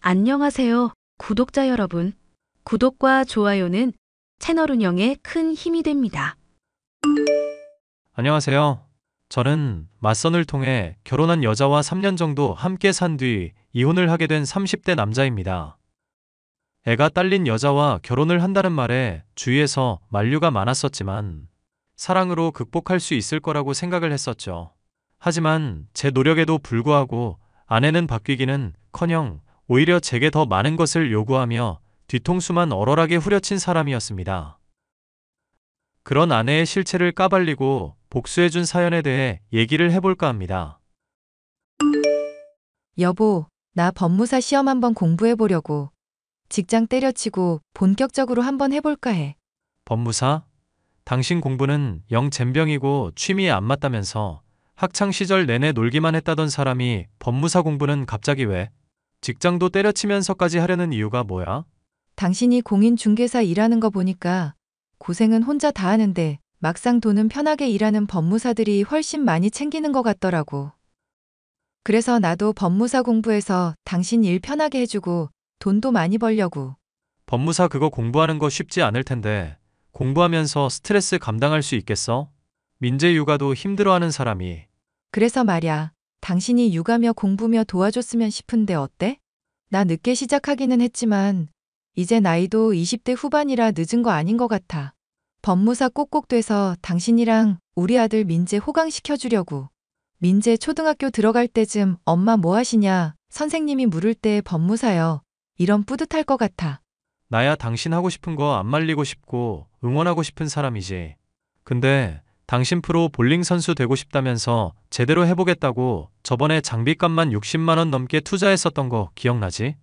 안녕하세요, 구독자 여러분. 구독과 좋아요는 채널 운영에 큰 힘이 됩니다. 안녕하세요. 저는 맞선을 통해 결혼한 여자와 3년 정도 함께 산 뒤 이혼을 하게 된 30대 남자입니다. 애가 딸린 여자와 결혼을 한다는 말에 주위에서 만류가 많았었지만 사랑으로 극복할 수 있을 거라고 생각을 했었죠. 하지만 제 노력에도 불구하고 아내는 바뀌기는 커녕 오히려 제게 더 많은 것을 요구하며 뒤통수만 얼얼하게 후려친 사람이었습니다. 그런 아내의 실체를 까발리고 복수해준 사연에 대해 얘기를 해볼까 합니다. 여보, 나 법무사 시험 한번 공부해 보려고. 직장 때려치고 본격적으로 한번 해볼까 해. 법무사? 당신 공부는 영 젬병이고 취미에 안 맞다면서 학창시절 내내 놀기만 했다던 사람이 법무사 공부는 갑자기 왜? 직장도 때려치면서까지 하려는 이유가 뭐야? 당신이 공인중개사 일하는 거 보니까 고생은 혼자 다 하는데 막상 돈은 편하게 일하는 법무사들이 훨씬 많이 챙기는 것 같더라고. 그래서 나도 법무사 공부해서 당신 일 편하게 해주고 돈도 많이 벌려고. 법무사 그거 공부하는 거 쉽지 않을 텐데 공부하면서 스트레스 감당할 수 있겠어? 민재 육아도 힘들어하는 사람이. 그래서 말야, 당신이 육아며 공부며 도와줬으면 싶은데 어때? 나 늦게 시작하기는 했지만 이제 나이도 20대 후반이라 늦은 거 아닌 것 같아. 법무사 꼭꼭 돼서 당신이랑 우리 아들 민재 호강시켜주려고. 민재 초등학교 들어갈 때쯤 엄마 뭐 하시냐, 선생님이 물을 때 법무사요. 이런 뿌듯할 것 같아. 나야 당신 하고 싶은 거 안 말리고 싶고 응원하고 싶은 사람이지. 근데 당신 프로 볼링 선수 되고 싶다면서 제대로 해보겠다고 저번에 장비값만 60만 원 넘게 투자했었던 거 기억나지?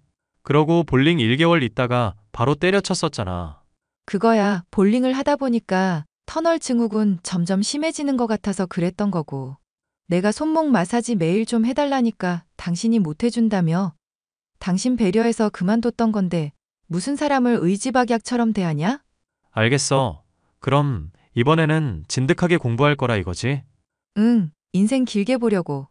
그러고 볼링 1개월 있다가 바로 때려쳤었잖아. 그거야, 볼링을 하다 보니까 터널 증후군 점점 심해지는 것 같아서 그랬던 거고. 내가 손목 마사지 매일 좀 해달라니까 당신이 못 해준다며? 당신 배려해서 그만뒀던 건데 무슨 사람을 의지박약처럼 대하냐? 알겠어. 그럼 이번에는 진득하게 공부할 거라 이거지? 응, 인생 길게 보려고.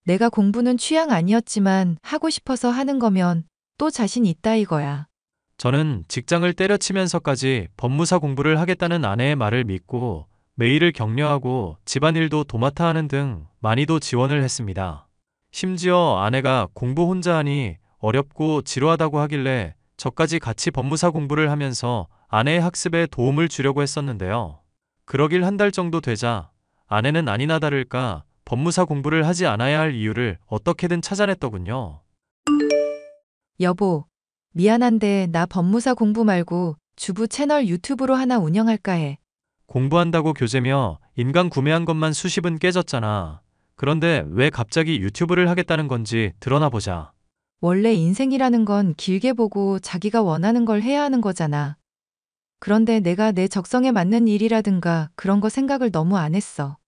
내가 공부는 취향 아니었지만 하고 싶어서 하는 거면 또 자신 있다 이거야. 저는 직장을 때려치면서까지 법무사 공부를 하겠다는 아내의 말을 믿고 매일을 격려하고 집안일도 도맡아 하는 등 많이도 지원을 했습니다. 심지어 아내가 공부 혼자 하니 어렵고 지루하다고 하길래 저까지 같이 법무사 공부를 하면서 아내의 학습에 도움을 주려고 했었는데요. 그러길 한 달 정도 되자 아내는 아니나 다를까 법무사 공부를 하지 않아야 할 이유를 어떻게든 찾아냈더군요. 여보, 미안한데 나 법무사 공부 말고 주부 채널 유튜브로 하나 운영할까 해. 공부한다고 교재며 인강 구매한 것만 수십은 깨졌잖아. 그런데 왜 갑자기 유튜브를 하겠다는 건지 드러나 보자. 원래 인생이라는 건 길게 보고 자기가 원하는 걸 해야 하는 거잖아. 그런데 내가 내 적성에 맞는 일이라든가 그런 거 생각을 너무 안 했어.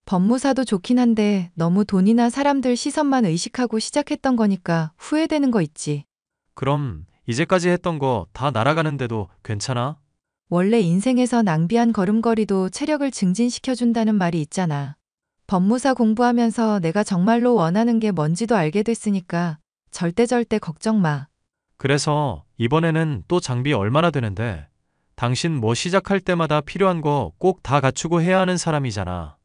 법무사도 좋긴 한데 너무 돈이나 사람들 시선만 의식하고 시작했던 거니까 후회되는 거 있지. 그럼 이제까지 했던 거 다 날아가는데도 괜찮아? 원래 인생에서 낭비한 걸음걸이도 체력을 증진시켜준다는 말이 있잖아. 법무사 공부하면서 내가 정말로 원하는 게 뭔지도 알게 됐으니까 절대 걱정 마. 그래서 이번에는 또 장비 얼마나 되는데? 당신 뭐 시작할 때마다 필요한 거 꼭 다 갖추고 해야 하는 사람이잖아.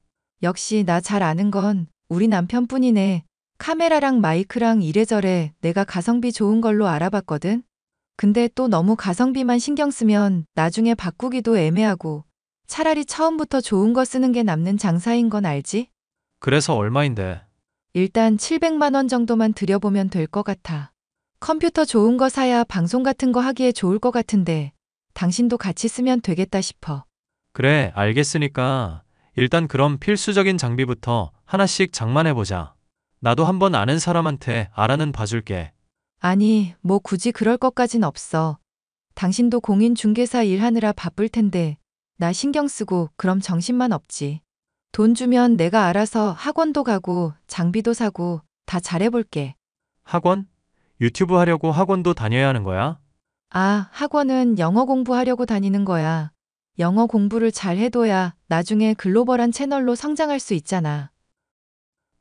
역시 나 잘 아는 건 우리 남편뿐이네. 카메라랑 마이크랑 이래저래 내가 가성비 좋은 걸로 알아봤거든. 근데 또 너무 가성비만 신경 쓰면 나중에 바꾸기도 애매하고 차라리 처음부터 좋은 거 쓰는 게 남는 장사인 건 알지? 그래서 얼마인데? 일단 700만 원 정도만 들여보면 될 것 같아. 컴퓨터 좋은 거 사야 방송 같은 거 하기에 좋을 것 같은데 당신도 같이 쓰면 되겠다 싶어. 그래, 알겠으니까 일단 그럼 필수적인 장비부터 하나씩 장만해보자. 나도 한번 아는 사람한테 알아는 봐줄게. 아니, 뭐 굳이 그럴 것까진 없어. 당신도 공인중개사 일하느라 바쁠 텐데 나 신경 쓰고 그럼 정신만 없지. 돈 주면 내가 알아서 학원도 가고 장비도 사고 다 잘해볼게. 학원? 유튜브 하려고 학원도 다녀야 하는 거야? 아, 학원은 영어 공부하려고 다니는 거야. 영어 공부를 잘 해둬야 나중에 글로벌한 채널로 성장할 수 있잖아.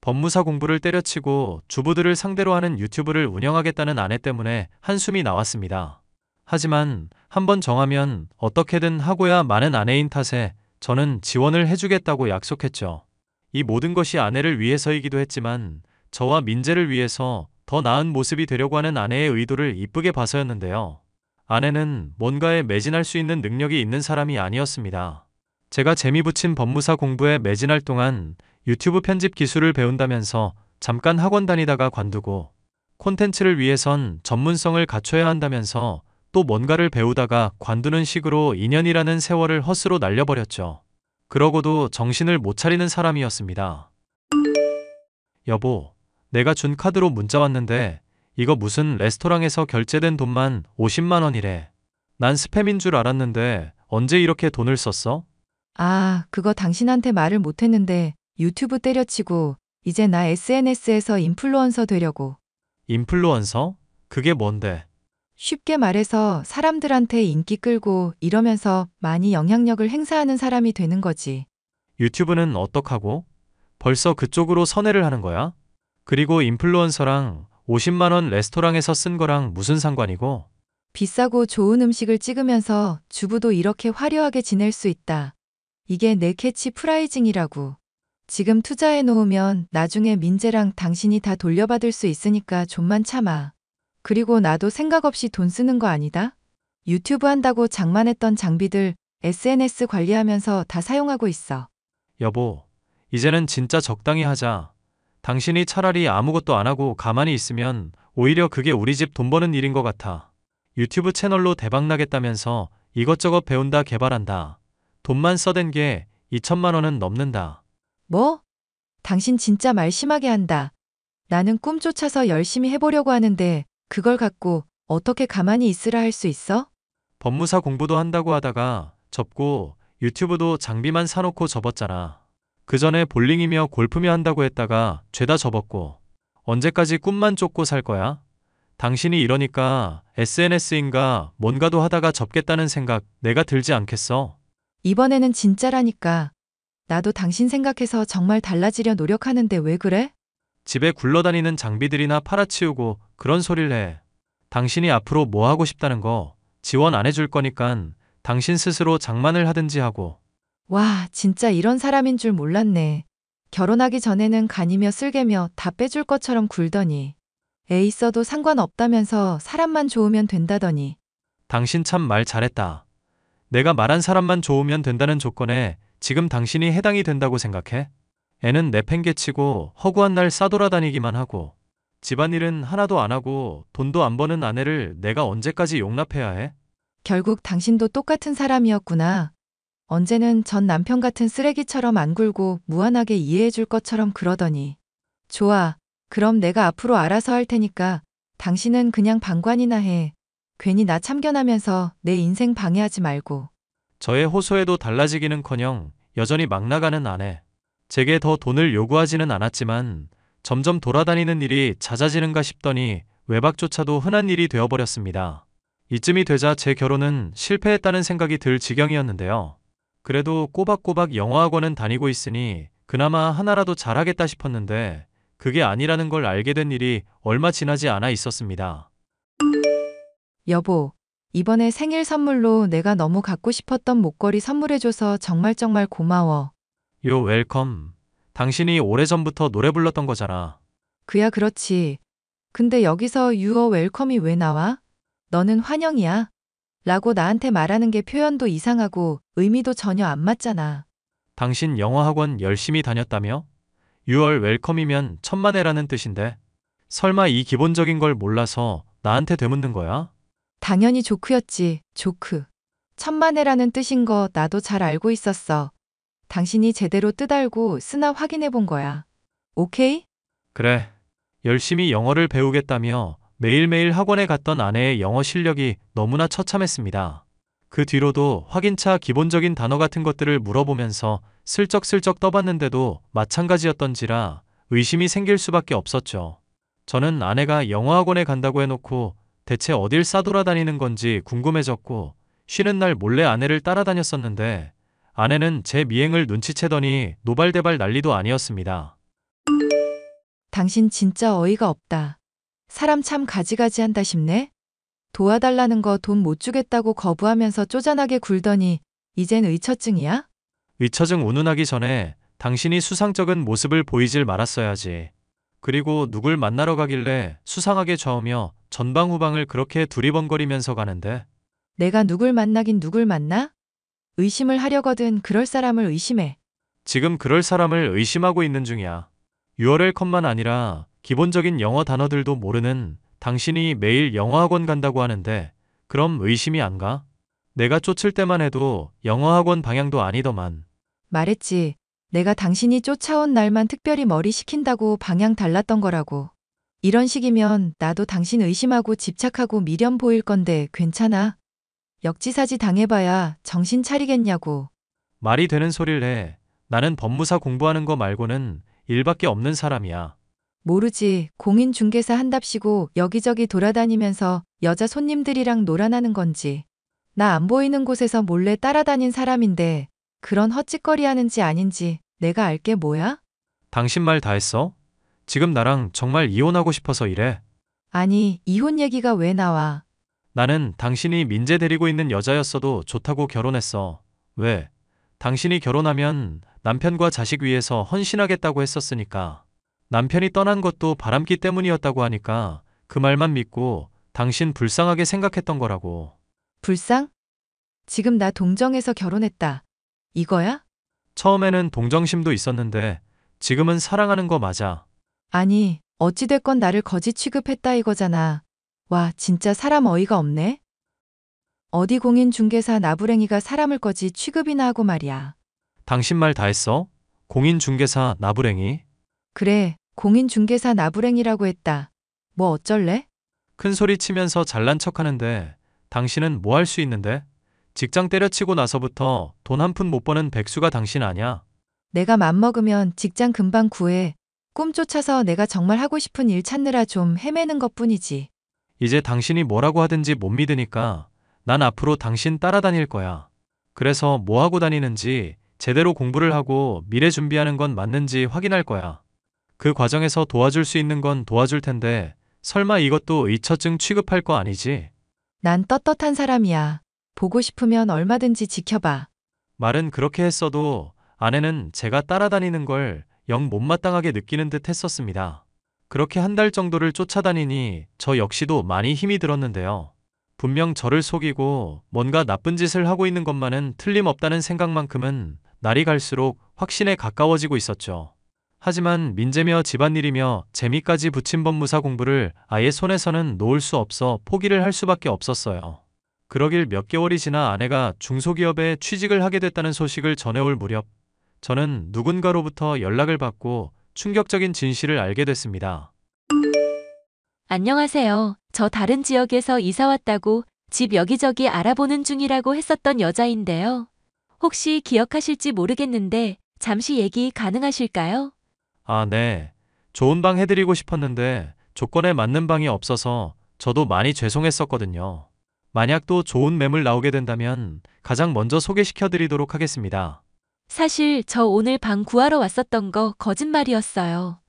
법무사 공부를 때려치고 주부들을 상대로 하는 유튜브를 운영하겠다는 아내 때문에 한숨이 나왔습니다. 하지만 한번 정하면 어떻게든 하고야 마는 아내인 탓에 저는 지원을 해주겠다고 약속했죠. 이 모든 것이 아내를 위해서이기도 했지만 저와 민재를 위해서 더 나은 모습이 되려고 하는 아내의 의도를 이쁘게 봐서였는데요. 아내는 뭔가에 매진할 수 있는 능력이 있는 사람이 아니었습니다. 제가 재미 붙인 법무사 공부에 매진할 동안 유튜브 편집 기술을 배운다면서 잠깐 학원 다니다가 관두고 콘텐츠를 위해선 전문성을 갖춰야 한다면서 또 뭔가를 배우다가 관두는 식으로 2년이라는 세월을 헛으로 날려버렸죠. 그러고도 정신을 못 차리는 사람이었습니다. 여보, 내가 준 카드로 문자 왔는데 이거 무슨 레스토랑에서 결제된 돈만 50만 원이래. 난 스팸인 줄 알았는데 언제 이렇게 돈을 썼어? 아, 그거 당신한테 말을 못했는데 유튜브 때려치고 이제 나 SNS에서 인플루언서 되려고. 인플루언서? 그게 뭔데? 쉽게 말해서 사람들한테 인기 끌고 이러면서 많이 영향력을 행사하는 사람이 되는 거지. 유튜브는 어떡하고? 벌써 그쪽으로 선회를 하는 거야? 그리고 인플루언서랑 50만 원 레스토랑에서 쓴 거랑 무슨 상관이고? 비싸고 좋은 음식을 찍으면서 주부도 이렇게 화려하게 지낼 수 있다. 이게 내 캐치 프라이징이라고. 지금 투자해 놓으면 나중에 민재랑 당신이 다 돌려받을 수 있으니까 좀만 참아. 그리고 나도 생각 없이 돈 쓰는 거 아니다? 유튜브 한다고 장만했던 장비들 SNS 관리하면서 다 사용하고 있어. 여보, 이제는 진짜 적당히 하자. 당신이 차라리 아무것도 안 하고 가만히 있으면 오히려 그게 우리 집 돈 버는 일인 것 같아. 유튜브 채널로 대박 나겠다면서 이것저것 배운다 개발한다. 돈만 써댄 게 2천만 원은 넘는다. 뭐? 당신 진짜 말 심하게 한다. 나는 꿈 쫓아서 열심히 해보려고 하는데 그걸 갖고 어떻게 가만히 있으라 할 수 있어? 법무사 공부도 한다고 하다가 접고 유튜브도 장비만 사놓고 접었잖아. 그 전에 볼링이며 골프며 한다고 했다가 죄다 접었고 언제까지 꿈만 쫓고 살 거야? 당신이 이러니까 SNS인가 뭔가도 하다가 접겠다는 생각 내가 들지 않겠어? 이번에는 진짜라니까. 나도 당신 생각해서 정말 달라지려 노력하는데 왜 그래? 집에 굴러다니는 장비들이나 팔아치우고 그런 소리를 해. 당신이 앞으로 뭐 하고 싶다는 거 지원 안 해줄 거니깐 당신 스스로 장만을 하든지 하고. 와, 진짜 이런 사람인 줄 몰랐네. 결혼하기 전에는 간이며 쓸개며 다 빼줄 것처럼 굴더니. 애 있어도 상관없다면서 사람만 좋으면 된다더니. 당신 참 말 잘했다. 내가 말한 사람만 좋으면 된다는 조건에 지금 당신이 해당이 된다고 생각해? 애는 내팽개치고 허구한 날 싸돌아다니기만 하고 집안일은 하나도 안 하고 돈도 안 버는 아내를 내가 언제까지 용납해야 해? 결국 당신도 똑같은 사람이었구나. 언제는 전 남편 같은 쓰레기처럼 안 굴고 무한하게 이해해 줄 것처럼 그러더니. 좋아. 그럼 내가 앞으로 알아서 할 테니까 당신은 그냥 방관이나 해. 괜히 나 참견하면서 내 인생 방해하지 말고. 저의 호소에도 달라지기는커녕 여전히 막 나가는 아내. 제게 더 돈을 요구하지는 않았지만 점점 돌아다니는 일이 잦아지는가 싶더니 외박조차도 흔한 일이 되어버렸습니다. 이쯤이 되자 제 결혼은 실패했다는 생각이 들 지경이었는데요. 그래도 꼬박꼬박 영어학원은 다니고 있으니 그나마 하나라도 잘하겠다 싶었는데 그게 아니라는 걸 알게 된 일이 얼마 지나지 않아 있었습니다. 여보, 이번에 생일 선물로 내가 너무 갖고 싶었던 목걸이 선물해줘서 정말 고마워. 요 웰컴. 당신이 오래전부터 노래 불렀던 거잖아. 그야 그렇지. 근데 여기서 유어 웰컴이 왜 나와? 너는 환영이야. 라고 나한테 말하는 게 표현도 이상하고 의미도 전혀 안 맞잖아. 당신 영어학원 열심히 다녔다며? 6월 웰컴이면 천만에라는 뜻인데 설마 이 기본적인 걸 몰라서 나한테 되묻는 거야? 당연히 조크였지, 조크. 천만에라는 뜻인 거 나도 잘 알고 있었어. 당신이 제대로 뜻 알고 쓰나 확인해 본 거야. 오케이? 그래. 열심히 영어를 배우겠다며 매일매일 학원에 갔던 아내의 영어 실력이 너무나 처참했습니다. 그 뒤로도 확인차 기본적인 단어 같은 것들을 물어보면서 슬쩍슬쩍 떠봤는데도 마찬가지였던지라 의심이 생길 수밖에 없었죠. 저는 아내가 영어학원에 간다고 해놓고 대체 어딜 싸돌아다니는 건지 궁금해졌고 쉬는 날 몰래 아내를 따라다녔었는데 아내는 제 미행을 눈치채더니 노발대발 난리도 아니었습니다. 당신 진짜 어이가 없다. 사람 참 가지가지한다 싶네. 도와달라는 거 돈 못 주겠다고 거부하면서 쪼잔하게 굴더니 이젠 의처증이야? 의처증 운운하기 전에 당신이 수상쩍은 모습을 보이질 말았어야지. 그리고 누굴 만나러 가길래 수상하게 좌우며 전방후방을 그렇게 두리번거리면서 가는데. 내가 누굴 만나긴 누굴 만나? 의심을 하려거든 그럴 사람을 의심해. 지금 그럴 사람을 의심하고 있는 중이야. URL컷만 아니라 기본적인 영어 단어들도 모르는 당신이 매일 영어학원 간다고 하는데 그럼 의심이 안 가? 내가 쫓을 때만 해도 영어학원 방향도 아니더만. 말했지. 내가 당신이 쫓아온 날만 특별히 머리 식힌다고 방향 달랐던 거라고. 이런 식이면 나도 당신 의심하고 집착하고 미련 보일 건데 괜찮아? 역지사지 당해봐야 정신 차리겠냐고. 말이 되는 소리를 해. 나는 법무사 공부하는 거 말고는 일밖에 없는 사람이야. 모르지. 공인중개사 한답시고 여기저기 돌아다니면서 여자 손님들이랑 놀아나는 건지. 나 안 보이는 곳에서 몰래 따라다닌 사람인데 그런 헛짓거리 하는지 아닌지 내가 알게 뭐야? 당신 말 다 했어? 지금 나랑 정말 이혼하고 싶어서 이래. 아니, 이혼 얘기가 왜 나와? 나는 당신이 민재 데리고 있는 여자였어도 좋다고 결혼했어. 왜? 당신이 결혼하면 남편과 자식 위해서 헌신하겠다고 했었으니까. 남편이 떠난 것도 바람기 때문이었다고 하니까 그 말만 믿고 당신 불쌍하게 생각했던 거라고. 불쌍? 지금 나 동정해서 결혼했다. 이거야? 처음에는 동정심도 있었는데 지금은 사랑하는 거 맞아. 아니, 어찌됐건 나를 거지 취급했다 이거잖아. 와, 진짜 사람 어이가 없네. 어디 공인중개사 나부랭이가 사람을 거지 취급이나 하고 말이야. 당신 말 다 했어? 공인중개사 나부랭이? 그래, 공인중개사 나부랭이라고 했다. 뭐 어쩔래? 큰 소리 치면서 잘난 척하는데 당신은 뭐 할 수 있는데? 직장 때려치고 나서부터 돈 한 푼 못 버는 백수가 당신 아냐? 내가 맘먹으면 직장 금방 구해. 꿈 쫓아서 내가 정말 하고 싶은 일 찾느라 좀 헤매는 것뿐이지. 이제 당신이 뭐라고 하든지 못 믿으니까 난 앞으로 당신 따라다닐 거야. 그래서 뭐 하고 다니는지 제대로 공부를 하고 미래 준비하는 건 맞는지 확인할 거야. 그 과정에서 도와줄 수 있는 건 도와줄 텐데 설마 이것도 의처증 취급할 거 아니지? 난 떳떳한 사람이야. 보고 싶으면 얼마든지 지켜봐. 말은 그렇게 했어도 아내는 제가 따라다니는 걸 영 못마땅하게 느끼는 듯 했었습니다. 그렇게 한 달 정도를 쫓아다니니 저 역시도 많이 힘이 들었는데요. 분명 저를 속이고 뭔가 나쁜 짓을 하고 있는 것만은 틀림없다는 생각만큼은 날이 갈수록 확신에 가까워지고 있었죠. 하지만 민재며 집안일이며 재미까지 붙인 법무사 공부를 아예 손에서는 놓을 수 없어 포기를 할 수밖에 없었어요. 그러길 몇 개월이 지나 아내가 중소기업에 취직을 하게 됐다는 소식을 전해올 무렵 저는 누군가로부터 연락을 받고 충격적인 진실을 알게 됐습니다. 안녕하세요. 저 다른 지역에서 이사 왔다고 집 여기저기 알아보는 중이라고 했었던 여자인데요. 혹시 기억하실지 모르겠는데 잠시 얘기 가능하실까요? 아, 네. 좋은 방 해드리고 싶었는데 조건에 맞는 방이 없어서 저도 많이 죄송했었거든요. 만약 또 좋은 매물 나오게 된다면 가장 먼저 소개시켜드리도록 하겠습니다. 사실 저 오늘 방 구하러 왔었던 거 거짓말이었어요.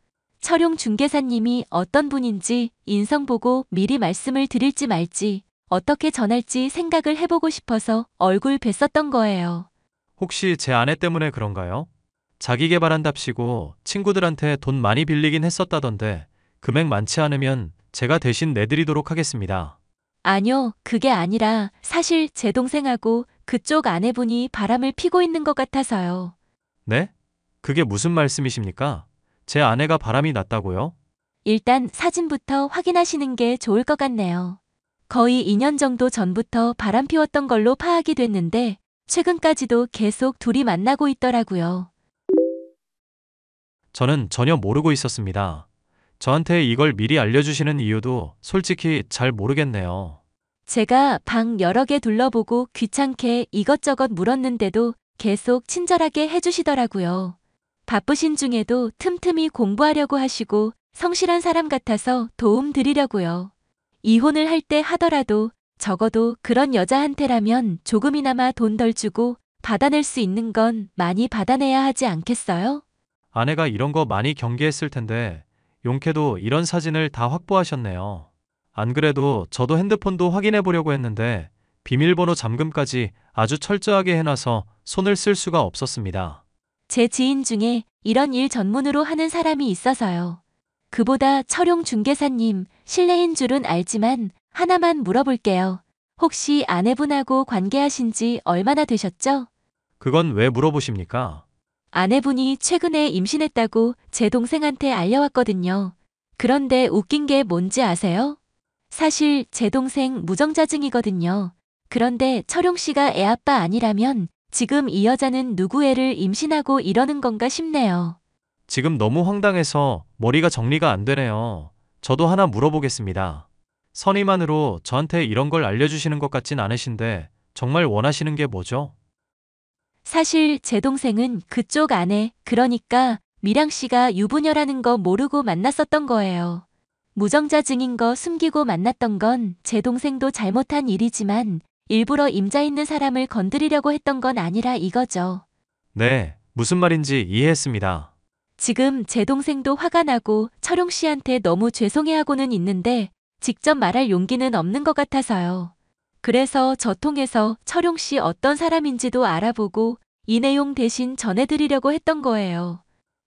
철용 중개사님이 어떤 분인지 인성 보고 미리 말씀을 드릴지 말지 어떻게 전할지 생각을 해보고 싶어서 얼굴 뵀었던 거예요. 혹시 제 아내 때문에 그런가요? 자기 개발한답시고 친구들한테 돈 많이 빌리긴 했었다던데 금액 많지 않으면 제가 대신 내드리도록 하겠습니다. 아니요, 그게 아니라 사실 제 동생하고 그쪽 아내분이 바람을 피고 있는 것 같아서요. 네? 그게 무슨 말씀이십니까? 제 아내가 바람이 났다고요? 일단 사진부터 확인하시는 게 좋을 것 같네요. 거의 2년 정도 전부터 바람 피웠던 걸로 파악이 됐는데 최근까지도 계속 둘이 만나고 있더라고요. 저는 전혀 모르고 있었습니다. 저한테 이걸 미리 알려주시는 이유도 솔직히 잘 모르겠네요. 제가 방 여러 개 둘러보고 귀찮게 이것저것 물었는데도 계속 친절하게 해주시더라고요. 바쁘신 중에도 틈틈이 공부하려고 하시고 성실한 사람 같아서 도움 드리려고요. 이혼을 할 때 하더라도 적어도 그런 여자한테라면 조금이나마 돈 덜 주고 받아낼 수 있는 건 많이 받아내야 하지 않겠어요? 아내가 이런 거 많이 경계했을 텐데 용케도 이런 사진을 다 확보하셨네요. 안 그래도 저도 핸드폰도 확인해 보려고 했는데 비밀번호 잠금까지 아주 철저하게 해놔서 손을 쓸 수가 없었습니다. 제 지인 중에 이런 일 전문으로 하는 사람이 있어서요. 그보다 철용 중개사님, 실례인 줄은 알지만 하나만 물어볼게요. 혹시 아내분하고 관계하신 지 얼마나 되셨죠? 그건 왜 물어보십니까? 아내분이 최근에 임신했다고 제 동생한테 알려왔거든요. 그런데 웃긴 게 뭔지 아세요? 사실 제 동생 무정자증이거든요. 그런데 철용 씨가 애아빠 아니라면 지금 이 여자는 누구 애를 임신하고 이러는 건가 싶네요. 지금 너무 황당해서 머리가 정리가 안 되네요. 저도 하나 물어보겠습니다. 선의만으로 저한테 이런 걸 알려주시는 것 같진 않으신데 정말 원하시는 게 뭐죠? 사실 제 동생은 그쪽 아내, 그러니까 미량 씨가 유부녀라는 거 모르고 만났었던 거예요. 무정자증인 거 숨기고 만났던 건 제 동생도 잘못한 일이지만 일부러 임자 있는 사람을 건드리려고 했던 건 아니라 이거죠. 네, 무슨 말인지 이해했습니다. 지금 제 동생도 화가 나고 철용 씨한테 너무 죄송해하고는 있는데 직접 말할 용기는 없는 것 같아서요. 그래서 저 통해서 철용 씨 어떤 사람인지도 알아보고 이 내용 대신 전해드리려고 했던 거예요.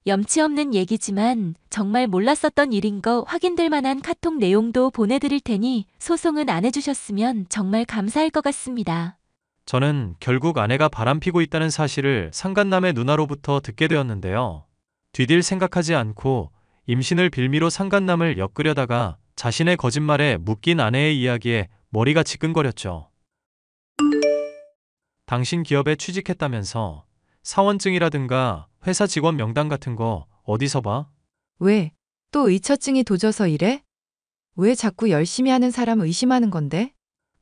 염치 없는 얘기지만 정말 몰랐었던 일인 거 확인될 만한 카톡 내용도 보내드릴 테니 소송은 안 해주셨으면 정말 감사할 것 같습니다. 저는 결국 아내가 바람피고 있다는 사실을 상간남의 누나로부터 듣게 되었는데요. 뒤딜 생각하지 않고 임신을 빌미로 상간남을 엮으려다가 자신의 거짓말에 묶인 아내의 이야기에 머리가 지끈거렸죠. 당신 기업에 취직했다면서 사원증이라든가 회사 직원 명단 같은 거 어디서 봐? 왜? 또 의처증이 도져서 이래? 왜 자꾸 열심히 하는 사람 의심하는 건데?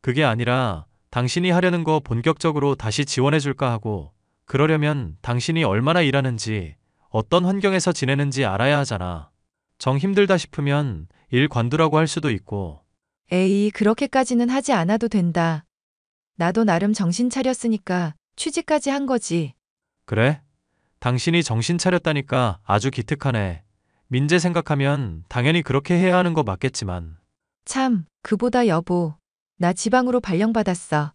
그게 아니라 당신이 하려는 거 본격적으로 다시 지원해줄까 하고 그러려면 당신이 얼마나 일하는지 어떤 환경에서 지내는지 알아야 하잖아. 정 힘들다 싶으면 일 관두라고 할 수도 있고. 에이, 그렇게까지는 하지 않아도 된다. 나도 나름 정신 차렸으니까 취직까지 한 거지. 그래? 당신이 정신 차렸다니까 아주 기특하네. 민재 생각하면 당연히 그렇게 해야 하는 거 맞겠지만. 참, 그보다 여보, 나 지방으로 발령받았어.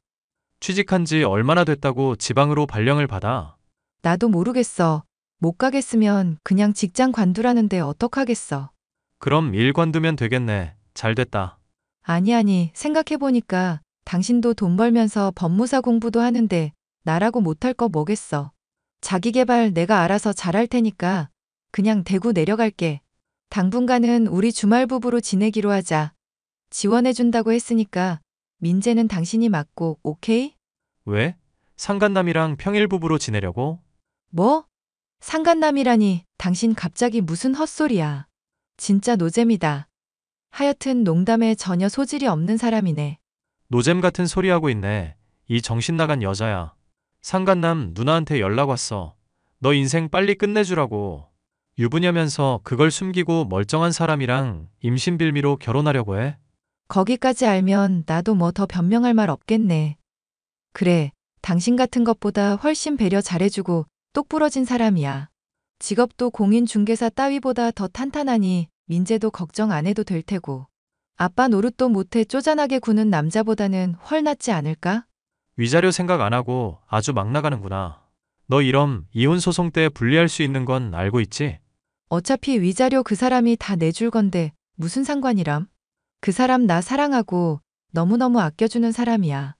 취직한 지 얼마나 됐다고 지방으로 발령을 받아? 나도 모르겠어. 못 가겠으면 그냥 직장 관두라는데 어떡하겠어. 그럼 일 관두면 되겠네. 잘 됐다. 아니, 생각해보니까 당신도 돈 벌면서 법무사 공부도 하는데 나라고 못할 거 뭐겠어. 자기 개발 내가 알아서 잘할 테니까 그냥 대구 내려갈게. 당분간은 우리 주말 부부로 지내기로 하자. 지원해준다고 했으니까 민재는 당신이 맡고 오케이? 왜? 상간남이랑 평일 부부로 지내려고? 뭐? 상간남이라니 당신 갑자기 무슨 헛소리야. 진짜 노잼이다. 하여튼 농담에 전혀 소질이 없는 사람이네. 노잼 같은 소리 하고 있네. 이 정신 나간 여자야. 상간남 누나한테 연락 왔어. 너 인생 빨리 끝내주라고. 유부녀면서 그걸 숨기고 멀쩡한 사람이랑 임신 빌미로 결혼하려고 해? 거기까지 알면 나도 뭐 더 변명할 말 없겠네. 그래, 당신 같은 것보다 훨씬 배려 잘해주고 똑부러진 사람이야. 직업도 공인중개사 따위보다 더 탄탄하니 민재도 걱정 안 해도 될 테고. 아빠 노릇도 못해 쪼잔하게 구는 남자보다는 훨 낫지 않을까? 위자료 생각 안 하고 아주 막 나가는구나. 너 이럼 이혼 소송 때 불리할 수 있는 건 알고 있지? 어차피 위자료 그 사람이 다 내줄 건데 무슨 상관이람? 그 사람 나 사랑하고 너무너무 아껴주는 사람이야.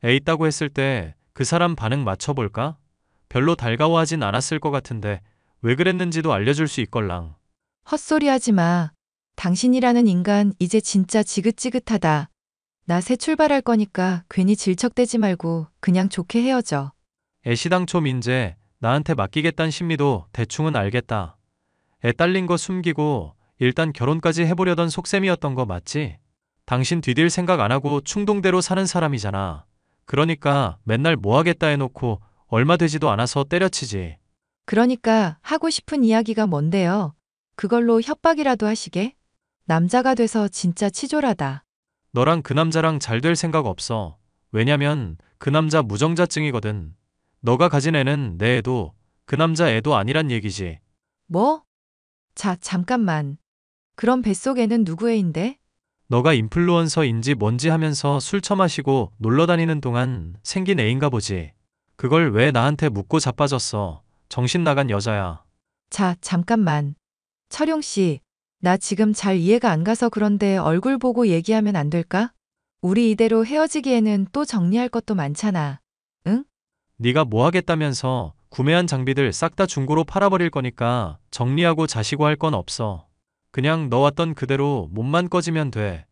애 있다고 했을 때 그 사람 반응 맞춰볼까? 별로 달가워하진 않았을 것 같은데 왜 그랬는지도 알려줄 수 있걸랑. 헛소리 하지 마. 당신이라는 인간 이제 진짜 지긋지긋하다. 나 새 출발할 거니까 괜히 질척대지 말고 그냥 좋게 헤어져. 애시당초 민재 나한테 맡기겠다는 심리도 대충은 알겠다. 애 딸린 거 숨기고 일단 결혼까지 해보려던 속셈이었던 거 맞지? 당신 뒤딜 생각 안 하고 충동대로 사는 사람이잖아. 그러니까 맨날 뭐 하겠다 해놓고 얼마 되지도 않아서 때려치지. 그러니까 하고 싶은 이야기가 뭔데요? 그걸로 협박이라도 하시게? 남자가 돼서 진짜 치졸하다. 너랑 그 남자랑 잘 될 생각 없어. 왜냐면 그 남자 무정자증이거든. 너가 가진 애는 내 애도 그 남자 애도 아니란 얘기지. 뭐? 자, 잠깐만. 그럼 뱃속에는 누구 애인데? 너가 인플루언서인지 뭔지 하면서 술 처마시고 놀러 다니는 동안 생긴 애인가 보지. 그걸 왜 나한테 묻고 자빠졌어. 정신 나간 여자야. 자, 잠깐만. 철용 씨, 나 지금 잘 이해가 안 가서 그런데 얼굴 보고 얘기하면 안 될까? 우리 이대로 헤어지기에는 또 정리할 것도 많잖아. 네가 뭐 하겠다면서 구매한 장비들 싹 다 중고로 팔아버릴 거니까 정리하고 자시고 할 건 없어. 그냥 너 왔던 그대로 몸만 꺼지면 돼.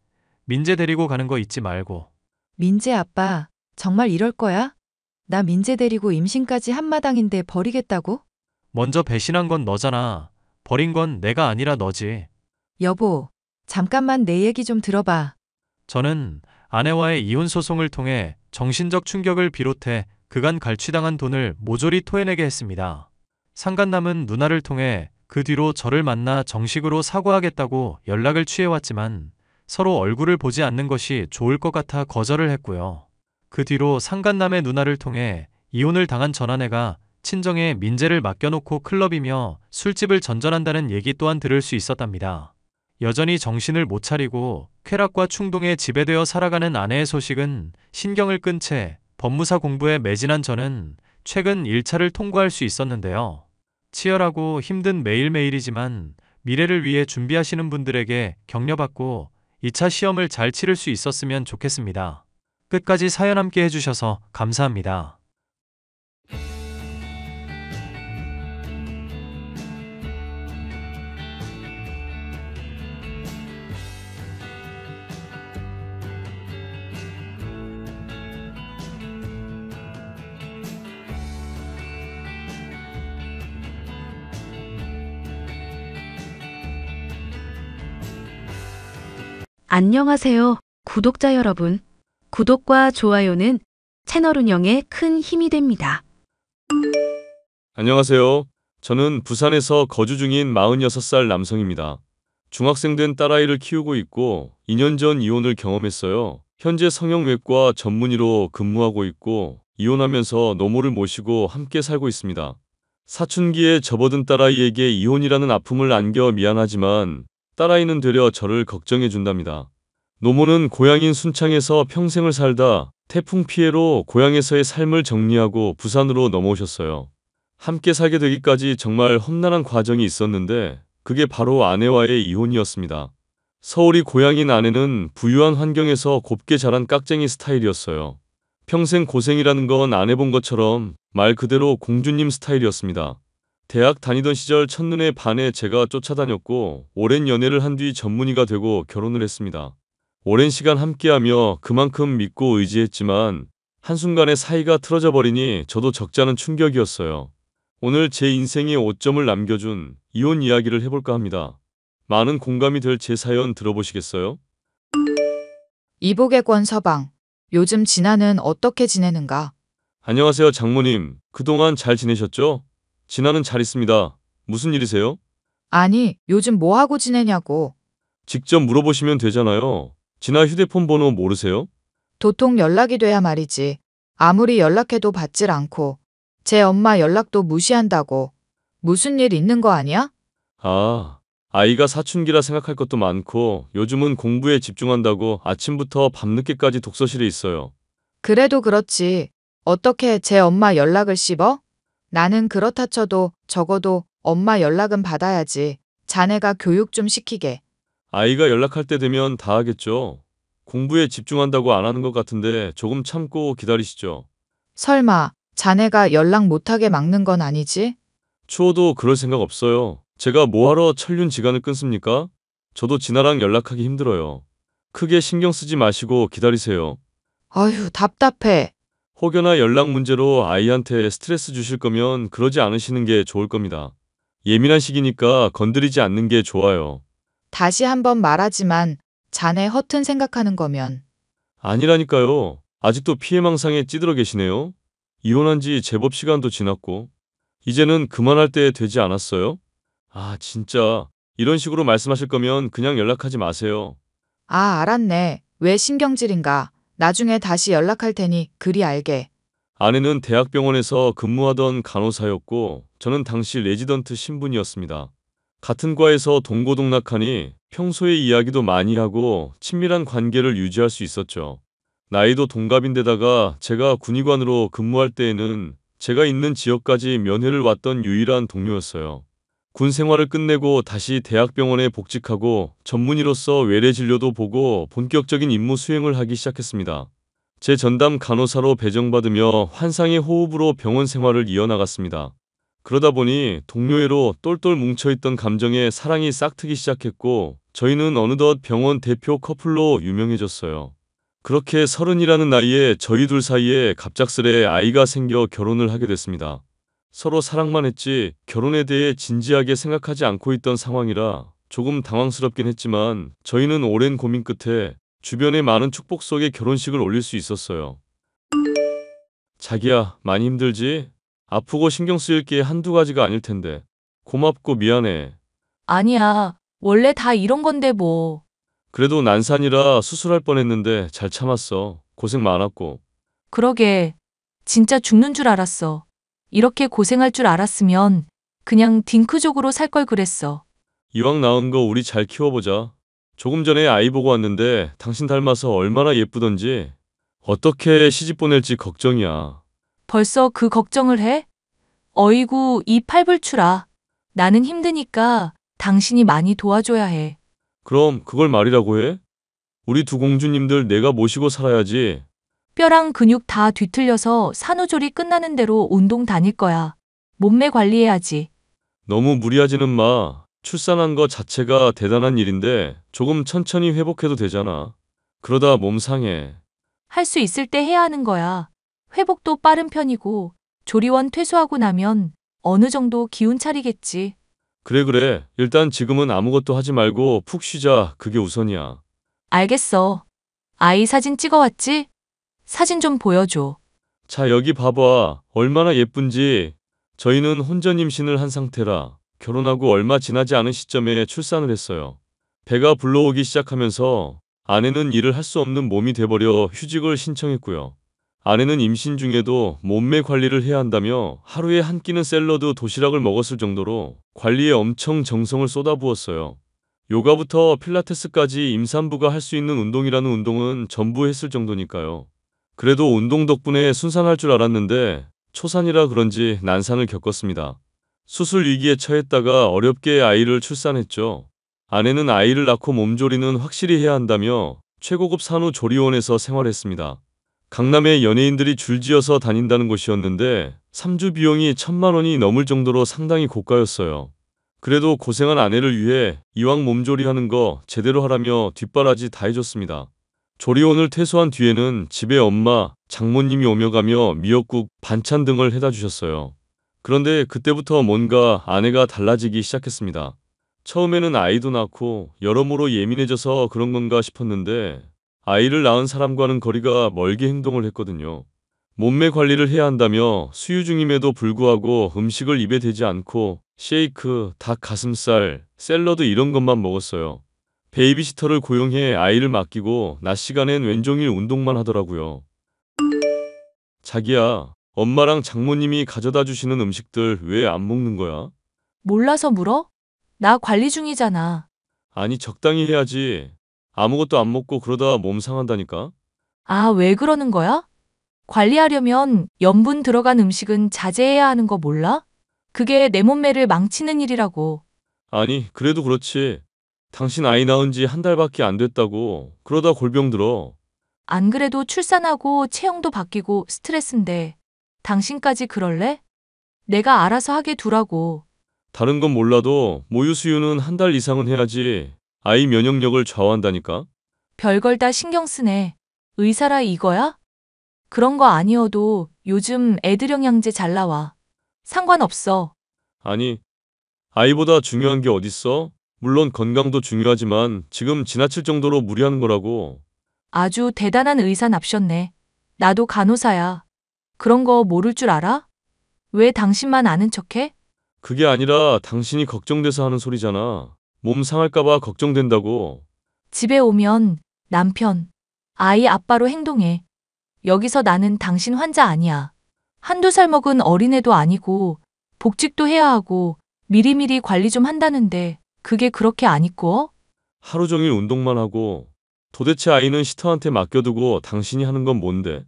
민재 데리고 가는 거 잊지 말고. 민재 아빠, 정말 이럴 거야? 나 민재 데리고 임신까지 한마당인데 버리겠다고? 먼저 배신한 건 너잖아. 버린 건 내가 아니라 너지. 여보, 잠깐만 내 얘기 좀 들어봐. 저는 아내와의 이혼 소송을 통해 정신적 충격을 비롯해 그간 갈취당한 돈을 모조리 토해내게 했습니다. 상간남은 누나를 통해 그 뒤로 저를 만나 정식으로 사과하겠다고 연락을 취해왔지만 서로 얼굴을 보지 않는 것이 좋을 것 같아 거절을 했고요. 그 뒤로 상간남의 누나를 통해 이혼을 당한 전 아내가 친정에 민재를 맡겨놓고 클럽이며 술집을 전전한다는 얘기 또한 들을 수 있었답니다. 여전히 정신을 못 차리고 쾌락과 충동에 지배되어 살아가는 아내의 소식은 신경을 끈 채 법무사 공부에 매진한 저는 최근 1차를 통과할 수 있었는데요. 치열하고 힘든 매일매일이지만 미래를 위해 준비하시는 분들에게 격려받고 2차 시험을 잘 치를 수 있었으면 좋겠습니다. 끝까지 사연 함께 해주셔서 감사합니다. 안녕하세요, 구독자 여러분. 구독과 좋아요는 채널 운영에 큰 힘이 됩니다. 안녕하세요. 저는 부산에서 거주 중인 46살 남성입니다. 중학생 된 딸아이를 키우고 있고 2년 전 이혼을 경험했어요. 현재 성형외과 전문의로 근무하고 있고 이혼하면서 노모를 모시고 함께 살고 있습니다. 사춘기에 접어든 딸아이에게 이혼이라는 아픔을 안겨 미안하지만 딸아이는 되려 저를 걱정해 준답니다. 노모는 고향인 순창에서 평생을 살다 태풍 피해로 고향에서의 삶을 정리하고 부산으로 넘어오셨어요. 함께 살게 되기까지 정말 험난한 과정이 있었는데 그게 바로 아내와의 이혼이었습니다. 서울이 고향인 아내는 부유한 환경에서 곱게 자란 깍쟁이 스타일이었어요. 평생 고생이라는 건 안 해본 것처럼 말 그대로 공주님 스타일이었습니다. 대학 다니던 시절 첫눈에 반해 제가 쫓아다녔고 오랜 연애를 한 뒤 전문의가 되고 결혼을 했습니다. 오랜 시간 함께하며 그만큼 믿고 의지했지만 한순간에 사이가 틀어져 버리니 저도 적잖은 충격이었어요. 오늘 제 인생에 오점을 남겨준 이혼 이야기를 해볼까 합니다. 많은 공감이 될 제 사연 들어보시겠어요? 이복의 권서방, 요즘 진아는 어떻게 지내는가? 안녕하세요 장모님. 그동안 잘 지내셨죠? 진아는 잘 있습니다. 무슨 일이세요? 아니, 요즘 뭐 하고 지내냐고. 직접 물어보시면 되잖아요. 진아 휴대폰 번호 모르세요? 도통 연락이 돼야 말이지. 아무리 연락해도 받질 않고. 제 엄마 연락도 무시한다고. 무슨 일 있는 거 아니야? 아이가 사춘기라 생각할 것도 많고 요즘은 공부에 집중한다고 아침부터 밤늦게까지 독서실에 있어요. 그래도 그렇지. 어떻게 제 엄마 연락을 씹어? 나는 그렇다 쳐도 적어도 엄마 연락은 받아야지. 자네가 교육 좀 시키게. 아이가 연락할 때 되면 다 하겠죠. 공부에 집중한다고 안 하는 것 같은데 조금 참고 기다리시죠. 설마 자네가 연락 못하게 막는 건 아니지? 추워도 그럴 생각 없어요. 제가 뭐하러 천륜지간을 끊습니까? 저도 진아랑 연락하기 힘들어요. 크게 신경 쓰지 마시고 기다리세요. 어휴, 답답해. 혹여나 연락 문제로 아이한테 스트레스 주실 거면 그러지 않으시는 게 좋을 겁니다. 예민한 시기니까 건드리지 않는 게 좋아요. 다시 한번 말하지만 자네 허튼 생각하는 거면. 아니라니까요. 아직도 피해망상에 찌들어 계시네요. 이혼한 지 제법 시간도 지났고. 이제는 그만할 때 되지 않았어요? 진짜. 이런 식으로 말씀하실 거면 그냥 연락하지 마세요. 아, 알았네. 왜 신경질인가. 나중에 다시 연락할 테니 그리 알게. 아내는 대학병원에서 근무하던 간호사였고 저는 당시 레지던트 신분이었습니다. 같은 과에서 동고동락하니 평소에 이야기도 많이 하고 친밀한 관계를 유지할 수 있었죠. 나이도 동갑인데다가 제가 군의관으로 근무할 때에는 제가 있는 지역까지 면회를 왔던 유일한 동료였어요. 군 생활을 끝내고 다시 대학병원에 복직하고 전문의로서 외래 진료도 보고 본격적인 임무 수행을 하기 시작했습니다. 제 전담 간호사로 배정받으며 환상의 호흡으로 병원 생활을 이어나갔습니다. 그러다 보니 동료애로 똘똘 뭉쳐있던 감정에 사랑이 싹트기 시작했고 저희는 어느덧 병원 대표 커플로 유명해졌어요. 그렇게 30이라는 나이에 저희 둘 사이에 갑작스레 아이가 생겨 결혼을 하게 됐습니다. 서로 사랑만 했지 결혼에 대해 진지하게 생각하지 않고 있던 상황이라 조금 당황스럽긴 했지만 저희는 오랜 고민 끝에 주변의 많은 축복 속에 결혼식을 올릴 수 있었어요. 자기야, 많이 힘들지? 아프고 신경 쓰일 게 한두 가지가 아닐 텐데. 고맙고 미안해. 아니야. 원래 다 이런 건데 뭐. 그래도 난산이라 수술할 뻔했는데 잘 참았어. 고생 많았고. 그러게. 진짜 죽는 줄 알았어. 이렇게 고생할 줄 알았으면 그냥 딩크족으로 살 걸 그랬어. 이왕 낳은 거 우리 잘 키워보자. 조금 전에 아이 보고 왔는데 당신 닮아서 얼마나 예쁘던지. 어떻게 시집 보낼지 걱정이야. 벌써 그 걱정을 해? 어이구, 이 팔불출아. 나는 힘드니까 당신이 많이 도와줘야 해. 그럼 그걸 말이라고 해? 우리 두 공주님들 내가 모시고 살아야지. 뼈랑 근육 다 뒤틀려서 산후조리 끝나는 대로 운동 다닐 거야. 몸매 관리해야지. 너무 무리하지는 마. 출산한 거 자체가 대단한 일인데 조금 천천히 회복해도 되잖아. 그러다 몸 상해. 할 수 있을 때 해야 하는 거야. 회복도 빠른 편이고 조리원 퇴소하고 나면 어느 정도 기운 차리겠지. 그래. 일단 지금은 아무것도 하지 말고 푹 쉬자. 그게 우선이야. 알겠어. 아이 사진 찍어왔지? 사진 좀 보여줘. 자, 여기 봐봐. 얼마나 예쁜지. 저희는 혼전 임신을 한 상태라 결혼하고 얼마 지나지 않은 시점에 출산을 했어요. 배가 불러오기 시작하면서 아내는 일을 할 수 없는 몸이 돼버려 휴직을 신청했고요. 아내는 임신 중에도 몸매 관리를 해야 한다며 하루에 한 끼는 샐러드 도시락을 먹었을 정도로 관리에 엄청 정성을 쏟아부었어요. 요가부터 필라테스까지 임산부가 할 수 있는 운동이라는 운동은 전부 했을 정도니까요. 그래도 운동 덕분에 순산할 줄 알았는데 초산이라 그런지 난산을 겪었습니다. 수술 위기에 처했다가 어렵게 아이를 출산했죠. 아내는 아이를 낳고 몸조리는 확실히 해야 한다며 최고급 산후조리원에서 생활했습니다. 강남에 연예인들이 줄지어서 다닌다는 곳이었는데 3주 비용이 1,000만 원이 넘을 정도로 상당히 고가였어요. 그래도 고생한 아내를 위해 이왕 몸조리하는 거 제대로 하라며 뒷바라지 다 해줬습니다. 조리원을 퇴소한 뒤에는 집에 엄마, 장모님이 오며 가며 미역국, 반찬 등을 해다 주셨어요. 그런데 그때부터 뭔가 아내가 달라지기 시작했습니다. 처음에는 아이도 낳고 여러모로 예민해져서 그런 건가 싶었는데 아이를 낳은 사람과는 거리가 멀게 행동을 했거든요. 몸매 관리를 해야 한다며 수유 중임에도 불구하고 음식을 입에 대지 않고 쉐이크, 닭 가슴살, 샐러드 이런 것만 먹었어요. 베이비시터를 고용해 아이를 맡기고 낮 시간엔 왼종일 운동만 하더라고요. 자기야, 엄마랑 장모님이 가져다 주시는 음식들 왜 안 먹는 거야? 몰라서 물어? 나 관리 중이잖아. 아니, 적당히 해야지. 아무것도 안 먹고 그러다 몸 상한다니까? 아, 왜 그러는 거야? 관리하려면 염분 들어간 음식은 자제해야 하는 거 몰라? 그게 내 몸매를 망치는 일이라고. 아니, 그래도 그렇지. 당신 아이 낳은 지 한 달밖에 안 됐다고. 그러다 골병 들어. 안 그래도 출산하고 체형도 바뀌고 스트레스인데 당신까지 그럴래? 내가 알아서 하게 두라고. 다른 건 몰라도 모유 수유는 한 달 이상은 해야지. 아이 면역력을 좌우한다니까? 별걸 다 신경 쓰네. 의사라 이거야? 그런 거 아니어도 요즘 애들 영양제 잘 나와. 상관없어. 아니, 아이보다 중요한 게 어딨어? 물론 건강도 중요하지만 지금 지나칠 정도로 무리하는 거라고. 아주 대단한 의사 납셨네. 나도 간호사야. 그런 거 모를 줄 알아? 왜 당신만 아는 척해? 그게 아니라 당신이 걱정돼서 하는 소리잖아. 몸 상할까봐 걱정된다고. 집에 오면 남편, 아이 아빠로 행동해. 여기서 나는 당신 환자 아니야. 한두 살 먹은 어린애도 아니고 복직도 해야 하고 미리미리 관리 좀 한다는데 그게 그렇게 안 이뻐? 하루 종일 운동만 하고. 도대체 아이는 시터한테 맡겨두고 당신이 하는 건 뭔데?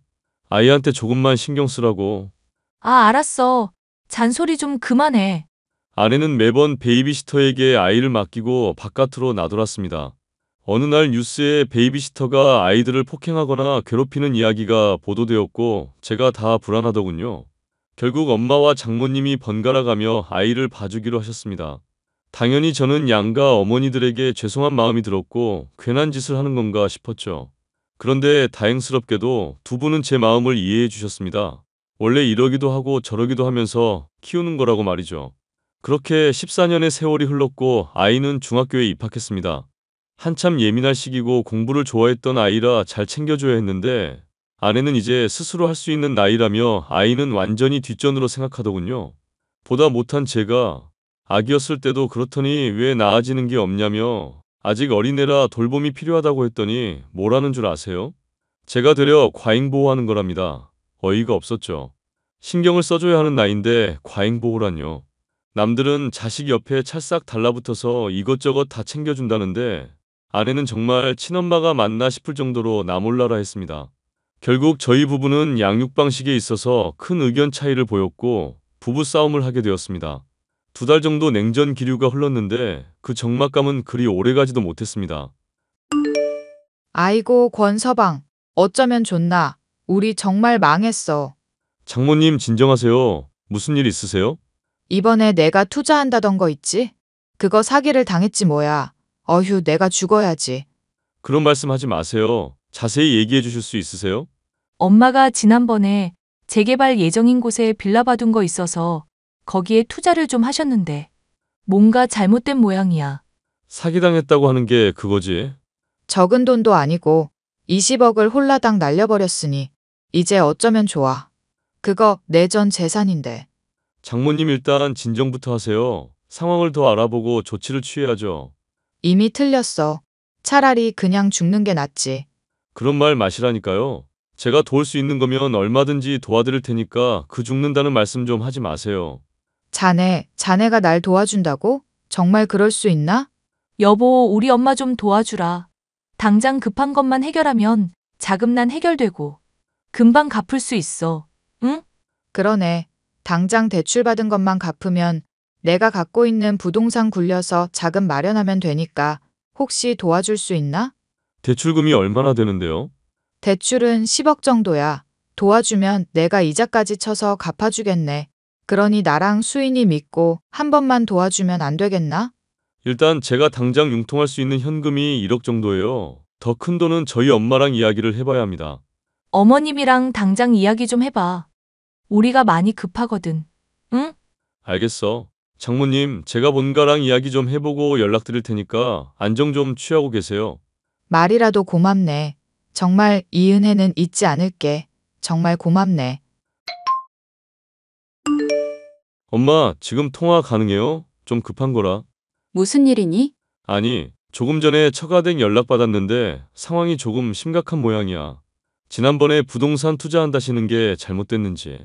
아이한테 조금만 신경 쓰라고. 아, 알았어. 잔소리 좀 그만해. 아내는 매번 베이비시터에게 아이를 맡기고 바깥으로 나돌았습니다. 어느 날 뉴스에 베이비시터가 아이들을 폭행하거나 괴롭히는 이야기가 보도되었고 제가 다 불안하더군요. 결국 엄마와 장모님이 번갈아 가며 아이를 봐주기로 하셨습니다. 당연히 저는 양가 어머니들에게 죄송한 마음이 들었고 괜한 짓을 하는 건가 싶었죠. 그런데 다행스럽게도 두 분은 제 마음을 이해해 주셨습니다. 원래 이러기도 하고 저러기도 하면서 키우는 거라고 말이죠. 그렇게 14년의 세월이 흘렀고 아이는 중학교에 입학했습니다. 한참 예민할 시기고 공부를 좋아했던 아이라 잘 챙겨줘야 했는데 아내는 이제 스스로 할 수 있는 나이라며 아이는 완전히 뒷전으로 생각하더군요. 보다 못한 제가 아기였을 때도 그렇더니 왜 나아지는 게 없냐며 아직 어린애라 돌봄이 필요하다고 했더니 뭐라는 줄 아세요? 제가 되려 과잉보호하는 거랍니다. 어이가 없었죠. 신경을 써줘야 하는 나이인데 과잉보호란요. 남들은 자식 옆에 찰싹 달라붙어서 이것저것 다 챙겨준다는데 아내는 정말 친엄마가 맞나 싶을 정도로 나몰라라 했습니다. 결국 저희 부부는 양육 방식에 있어서 큰 의견 차이를 보였고 부부싸움을 하게 되었습니다. 2달 정도 냉전 기류가 흘렀는데 그 적막감은 그리 오래가지도 못했습니다. 아이고, 권서방. 어쩌면 좋나. 우리 정말 망했어. 장모님 진정하세요. 무슨 일 있으세요? 이번에 내가 투자한다던 거 있지? 그거 사기를 당했지 뭐야. 어휴, 내가 죽어야지. 그런 말씀 하지 마세요. 자세히 얘기해 주실 수 있으세요? 엄마가 지난번에 재개발 예정인 곳에 빌라 봐둔 거 있어서 거기에 투자를 좀 하셨는데 뭔가 잘못된 모양이야. 사기당했다고 하는 게 그거지. 적은 돈도 아니고 20억을 홀라당 날려버렸으니 이제 어쩌면 좋아. 그거 내 전 재산인데. 장모님 일단 진정부터 하세요. 상황을 더 알아보고 조치를 취해야죠. 이미 틀렸어. 차라리 그냥 죽는 게 낫지. 그런 말 마시라니까요. 제가 도울 수 있는 거면 얼마든지 도와드릴 테니까 그 죽는다는 말씀 좀 하지 마세요. 자네가 날 도와준다고? 정말 그럴 수 있나? 여보, 우리 엄마 좀 도와주라. 당장 급한 것만 해결하면 자금난 해결되고 금방 갚을 수 있어. 응? 그러네. 당장 대출받은 것만 갚으면 내가 갖고 있는 부동산 굴려서 자금 마련하면 되니까 혹시 도와줄 수 있나? 대출금이 얼마나 되는데요? 대출은 10억 정도야. 도와주면 내가 이자까지 쳐서 갚아주겠네. 그러니 나랑 수인이 믿고 한 번만 도와주면 안 되겠나? 일단 제가 당장 융통할 수 있는 현금이 1억 정도예요. 더 큰 돈은 저희 엄마랑 이야기를 해봐야 합니다. 어머님이랑 당장 이야기 좀 해봐. 우리가 많이 급하거든. 응? 알겠어. 장모님, 제가 본가랑 이야기 좀 해보고 연락드릴 테니까 안정 좀 취하고 계세요. 말이라도 고맙네. 정말 이 은혜는 잊지 않을게. 정말 고맙네. 엄마, 지금 통화 가능해요? 좀 급한 거라. 무슨 일이니? 아니, 조금 전에 처가댁 연락받았는데 상황이 조금 심각한 모양이야. 지난번에 부동산 투자한다시는 게 잘못됐는지.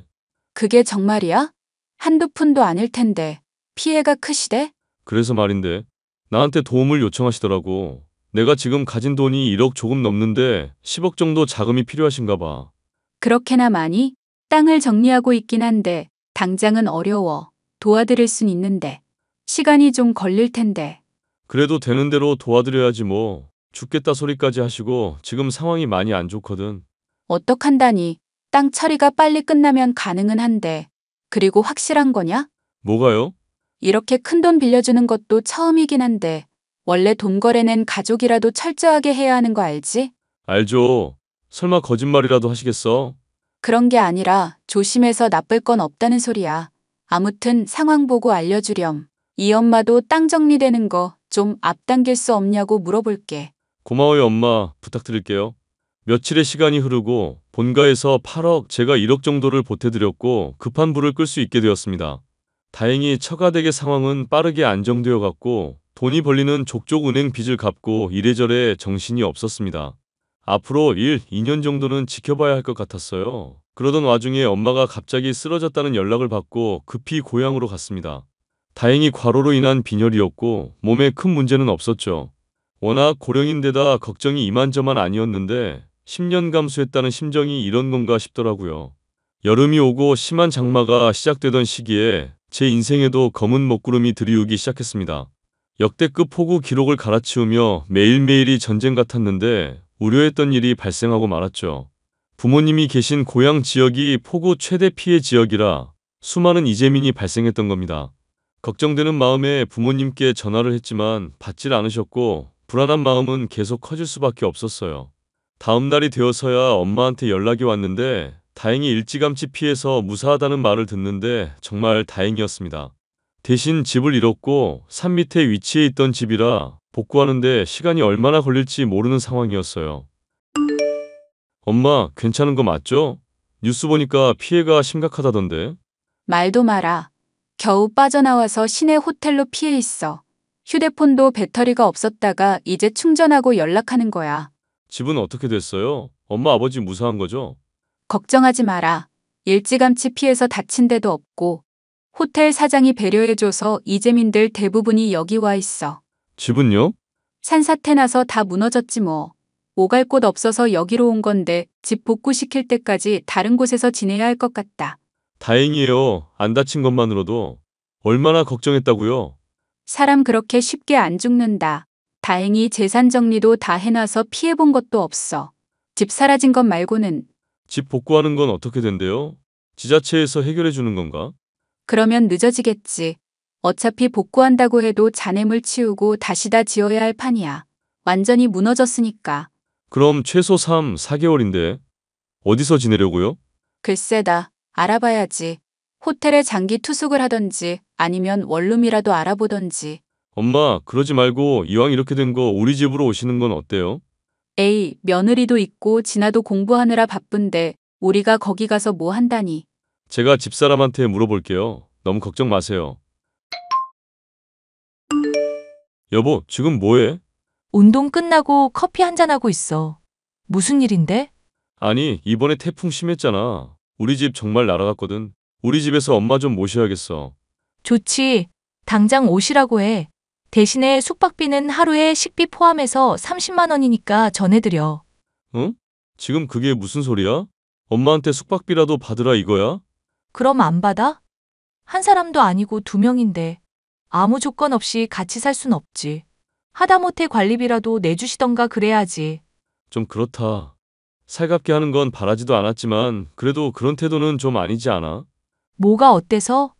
그게 정말이야? 한두 푼도 아닐 텐데 피해가 크시대? 그래서 말인데 나한테 도움을 요청하시더라고. 내가 지금 가진 돈이 1억 조금 넘는데 10억 정도 자금이 필요하신가 봐. 그렇게나 많이? 땅을 정리하고 있긴 한데 당장은 어려워. 도와드릴 순 있는데 시간이 좀 걸릴 텐데. 그래도 되는 대로 도와드려야지 뭐. 죽겠다 소리까지 하시고 지금 상황이 많이 안 좋거든. 어떡한다니. 땅 처리가 빨리 끝나면 가능은 한데. 그리고 확실한 거냐? 뭐가요? 이렇게 큰 돈 빌려주는 것도 처음이긴 한데 원래 돈 거래는 가족이라도 철저하게 해야 하는 거 알지? 알죠. 설마 거짓말이라도 하시겠어? 그런 게 아니라 조심해서 나쁠 건 없다는 소리야. 아무튼 상황 보고 알려주렴. 이 엄마도 땅 정리되는 거 좀 앞당길 수 없냐고 물어볼게. 고마워요 엄마. 부탁드릴게요. 며칠의 시간이 흐르고 본가에서 8억, 제가 1억 정도를 보태드렸고 급한 불을 끌 수 있게 되었습니다. 다행히 처가댁의 상황은 빠르게 안정되어 갔고 돈이 벌리는 족족 은행 빚을 갚고 이래저래 정신이 없었습니다. 앞으로 2년 정도는 지켜봐야 할 것 같았어요. 그러던 와중에 엄마가 갑자기 쓰러졌다는 연락을 받고 급히 고향으로 갔습니다. 다행히 과로로 인한 빈혈이었고 몸에 큰 문제는 없었죠. 워낙 고령인데다 걱정이 이만저만 아니었는데 10년 감수했다는 심정이 이런 건가 싶더라고요. 여름이 오고 심한 장마가 시작되던 시기에 제 인생에도 검은 먹구름이 들이우기 시작했습니다. 역대급 폭우 기록을 갈아치우며 매일매일이 전쟁 같았는데 우려했던 일이 발생하고 말았죠. 부모님이 계신 고향 지역이 폭우 최대 피해 지역이라 수많은 이재민이 발생했던 겁니다. 걱정되는 마음에 부모님께 전화를 했지만 받질 않으셨고 불안한 마음은 계속 커질 수밖에 없었어요. 다음 날이 되어서야 엄마한테 연락이 왔는데 다행히 일찌감치 피해서 무사하다는 말을 듣는데 정말 다행이었습니다. 대신 집을 잃었고 산 밑에 위치해 있던 집이라 복구하는데 시간이 얼마나 걸릴지 모르는 상황이었어요. 엄마, 괜찮은 거 맞죠? 뉴스 보니까 피해가 심각하다던데. 말도 마라. 겨우 빠져나와서 시내 호텔로 피해 있어. 휴대폰도 배터리가 없었다가 이제 충전하고 연락하는 거야. 집은 어떻게 됐어요? 엄마, 아버지 무사한 거죠? 걱정하지 마라. 일찌감치 피해서 다친 데도 없고 호텔 사장이 배려해줘서 이재민들 대부분이 여기 와 있어. 집은요? 산사태 나서 다 무너졌지 뭐. 오갈 곳 없어서 여기로 온 건데 집 복구시킬 때까지 다른 곳에서 지내야 할 것 같다. 다행이에요. 안 다친 것만으로도. 얼마나 걱정했다고요? 사람 그렇게 쉽게 안 죽는다. 다행히 재산 정리도 다 해놔서 피해본 것도 없어. 집 사라진 것 말고는. 집 복구하는 건 어떻게 된대요? 지자체에서 해결해 주는 건가? 그러면 늦어지겠지. 어차피 복구한다고 해도 잔해물 치우고 다시 다 지어야 할 판이야. 완전히 무너졌으니까. 그럼 최소 3, 4개월인데 어디서 지내려고요? 글쎄다. 알아봐야지. 호텔에 장기 투숙을 하던지 아니면 원룸이라도 알아보던지. 엄마, 그러지 말고 이왕 이렇게 된 거 우리 집으로 오시는 건 어때요? 에이, 며느리도 있고 진아도 공부하느라 바쁜데 우리가 거기 가서 뭐 한다니. 제가 집사람한테 물어볼게요. 너무 걱정 마세요. 여보, 지금 뭐해? 운동 끝나고 커피 한잔하고 있어. 무슨 일인데? 아니, 이번에 태풍 심했잖아. 우리 집 정말 날아갔거든. 우리 집에서 엄마 좀 모셔야겠어. 좋지. 당장 오시라고 해. 대신에 숙박비는 하루에 식비 포함해서 30만 원이니까 전해드려. 응? 지금 그게 무슨 소리야? 엄마한테 숙박비라도 받으라 이거야? 그럼 안 받아? 한 사람도 아니고 2명인데 아무 조건 없이 같이 살 순 없지. 하다못해 관리비라도 내주시던가 그래야지. 좀 그렇다. 살갑게 하는 건 바라지도 않았지만 그래도 그런 태도는 좀 아니지 않아? 뭐가 어때서?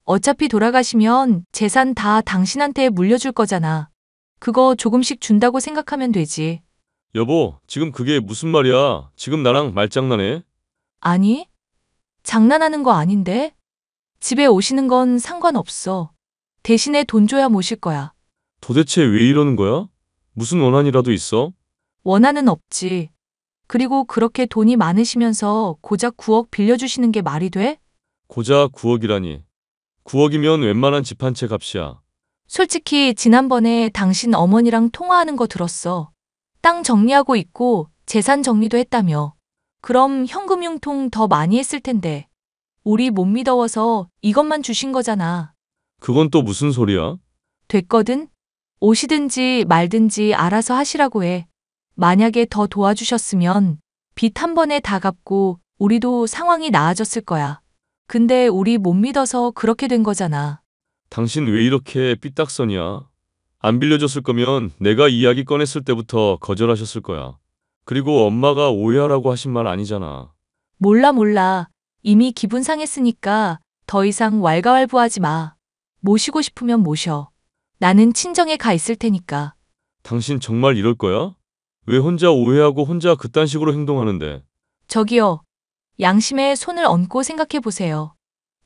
어차피 돌아가시면 재산 다 당신한테 물려줄 거잖아. 그거 조금씩 준다고 생각하면 되지. 여보, 지금 그게 무슨 말이야? 지금 나랑 말장난해? 아니? 장난하는 거 아닌데? 집에 오시는 건 상관없어. 대신에 돈 줘야 모실 거야. 도대체 왜 이러는 거야? 무슨 원한이라도 있어? 원한은 없지. 그리고 그렇게 돈이 많으시면서 고작 9억 빌려주시는 게 말이 돼? 고작 9억이라니. 9억이면 웬만한 집 한 채 값이야. 솔직히 지난번에 당신 어머니랑 통화하는 거 들었어. 땅 정리하고 있고 재산 정리도 했다며. 그럼 현금 융통 더 많이 했을 텐데. 우리 못 믿어워서 이것만 주신 거잖아. 그건 또 무슨 소리야? 됐거든? 오시든지 말든지 알아서 하시라고 해. 만약에 더 도와주셨으면 빚 한 번에 다 갚고 우리도 상황이 나아졌을 거야. 근데 우리 못 믿어서 그렇게 된 거잖아. 당신 왜 이렇게 삐딱선이야? 안 빌려줬을 거면 내가 이야기 꺼냈을 때부터 거절하셨을 거야. 그리고 엄마가 오해하라고 하신 말 아니잖아. 몰라. 이미 기분 상했으니까 더 이상 왈가왈부하지 마. 모시고 싶으면 모셔. 나는 친정에 가 있을 테니까. 당신 정말 이럴 거야? 왜 혼자 오해하고 혼자 그딴 식으로 행동하는데? 저기요. 양심에 손을 얹고 생각해 보세요.